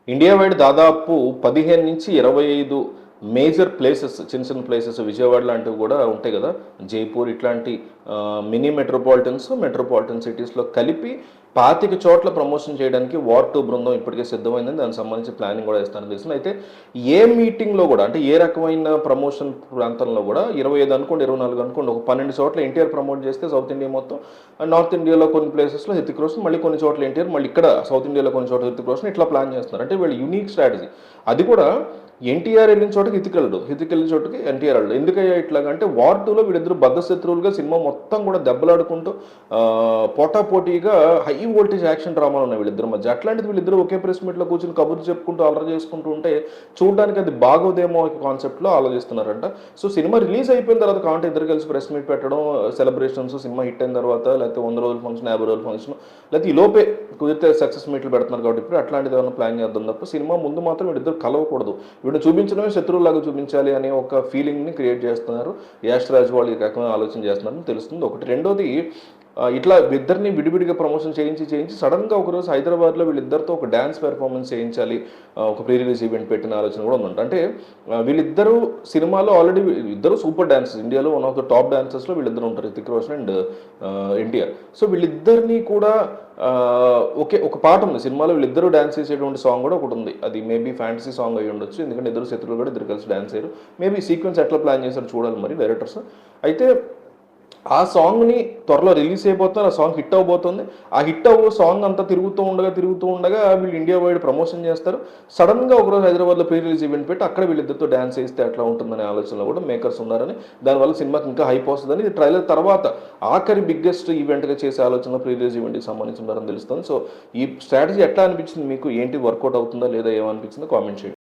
India wide దాదాపు 15 నుంచి 25 major places, చిన్న చిన్న ప్లేసెస్ విజయవాడ లాంటివి కూడా ఉంటాయి కదా, జైపూర్ ఇట్లాంటి మినీ మెట్రోపాలిటన్ సిటీస్లో కలిపి 25 చోట్ల ప్రమోషన్ చేయడానికి వార్ 2 బృందం ఇప్పటికే సిద్ధమైందని, దానికి సంబంధించి ప్లానింగ్ కూడా ఇస్తానని తెలిసింది. అయితే ఏ మీటింగ్లో కూడా, అంటే ఏ రకమైన ప్రమోషన్ ప్రాంతంలో కూడా 25 అనుకోండి, 24 అనుకోండి, ఒక 12 చోట్ల ఎన్టీఆర్ ప్రమోట్ చేస్తే సౌత్ ఇండియా మొత్తం, నార్త్ ఇండియాలో కొన్ని ప్లేసెస్లో హృతిక్ రోషన్, మళ్ళీ కొన్ని చోట్ల ఎన్టీఆర్, మళ్ళీ ఇక్కడ సౌత్ ఇండియాలో కొన్ని చోట్ల హృతిక్ రోషన్, ఇట్లా ప్లాన్ చేస్తున్నారు. అంటే వీళ్ళు యూనిక్ స్ట్రాటజీ. అది కూడా ఎన్టీఆర్ వెళ్ళిన చోటకి హితిక్ వెళ్ళడు, హితిక్ వెళ్ళిన చోటకి ఎన్టీఆర్ వెళ్ళడు. ఎందుకయ్యా ఇట్లాగంటే వార్ 2లో వీళ్ళిద్దరు బద్ధశత్రువులుగా సినిమా మొత్తం కూడా దెబ్బలాడుకుంటూ పోటాపోటీగా హై వోల్టేజ్ యాక్షన్ డ్రామాలు ఉన్నాయి వీళ్ళిద్దరి మధ్య. అట్లాంటిది వీళ్ళిద్దరు ఒకే ప్రెస్ మీట్లో కూర్చొని కబుర్లు చెప్పుకుంటూ అలర చేసుకుంటూ ఉంటే చూడడానికి అది బాగోదేమో కాన్సెప్ట్లో ఆలోచిస్తున్నారంట. సో సినిమా రిలీజ్ అయిపోయిన తర్వాత కావాలంటే ఇద్దరు కలిసి ప్రెస్ మీట్ పెట్టడం, సెలబ్రేషన్స్, సినిమా హిట్ అయిన తర్వాత, లేకపోతే 100 రోజుల ఫంక్షన్, 50 రోజుల ఫంక్షన్, లేకపోతే ఈ లోపే కుదిరితే సక్సెస్ మీట్లు పెడుతున్నారు కాబట్టి ఇప్పుడు అట్లాంటిది ఏమైనా ప్లాన్ చేద్దాం తప్ప సినిమా ముందు మాత్రం వీళ్ళిద్దరు కలవకూడదు, వీడిని చూపించడమే శత్రువులాగా చూపించాలి అనే ఒక ఫీలింగ్ని క్రియేట్ చేస్తున్నారు. యాష్ రాజ్ వాళ్ళు ఈ రకమైన ఆలోచన చేస్తున్నారని తెలుస్తుంది ఒకటి. రెండోది, ఇట్లా ఇద్దరిని విడివిడిగా ప్రమోషన్ చేయించి సడన్గా ఒకరోజు హైదరాబాద్లో వీళ్ళిద్దరితో ఒక డ్యాన్స్ పెర్ఫార్మెన్స్ చేయించాలి, ఒక ప్రీ రిలీజ్ ఈవెంట్ పెట్టిన ఆలోచన కూడా ఉందంట. అంటే వీళ్ళిద్దరూ సినిమాలో ఆల్రెడీ ఇద్దరు సూపర్ డాన్సర్స్, ఇండియాలో వన్ ఆఫ్ ద టాప్ డాన్సర్స్లో వీళ్ళిద్దరు ఉంటారు, హృతిక్ రోషన్ అండ్ ఎన్టీఆర్. సో వీళ్ళిద్దరినీ కూడా ఒక పాట ఉంది సినిమాలో, వీళ్ళిద్దరూ డ్యాన్స్ చేసేటువంటి సాంగ్ కూడా ఒకటి ఉంది. అది మేబీ ఫ్యాంటసీ సాంగ్ అయ్యి ఉండొచ్చు, ఎందుకంటే ఇద్దరు శత్రువులు కూడా ఇద్దరు కలిసి డ్యాన్స్ అయ్యారు. మేబీ సీక్వెన్స్ ఎట్లా ప్లాన్ చేశారు చూడాలి మరి డైరెక్టర్స్. అయితే ఆ సాంగ్ని త్వరలో రిలీజ్ అయిపోతున్నారు, ఆ సాంగ్ హిట్ అవబోతుంది. ఆ హిట్ సాంగ్ అంతా తిరుగుతూ ఉండగా వీళ్ళు ఇండియా వైడ్ ప్రమోషన్ చేస్తారు. సడన్గా ఒకరోజు హైదరాబాద్లో ప్రీ రిలీజ్ ఈవెంట్ పెట్టి అక్కడ వీళ్ళిద్దరితో డ్యాన్స్ చేస్తే ఎట్లా ఉంటుందనే ఆలోచనలో కూడా మేకర్స్ ఉన్నారని, దానివల్ల సినిమాకి ఇంకా హైప్ వస్తుందని, ఇది ట్రైలర్ తర్వాత ఆఖరి బిగ్గెస్ట్ ఈవెంట్గా చేసే ఆలోచన ప్రీ రిలీజ్ ఈవెంట్కి సంబంధించి ఉన్నారని తెలుస్తుంది. సో ఈ స్ట్రాటజీ ఎట్లా అనిపించింది మీకు? ఏంటి వర్కౌట్ అవుతుందా లేదా ఏమనిపించిందో కామెంట్ చేయండి.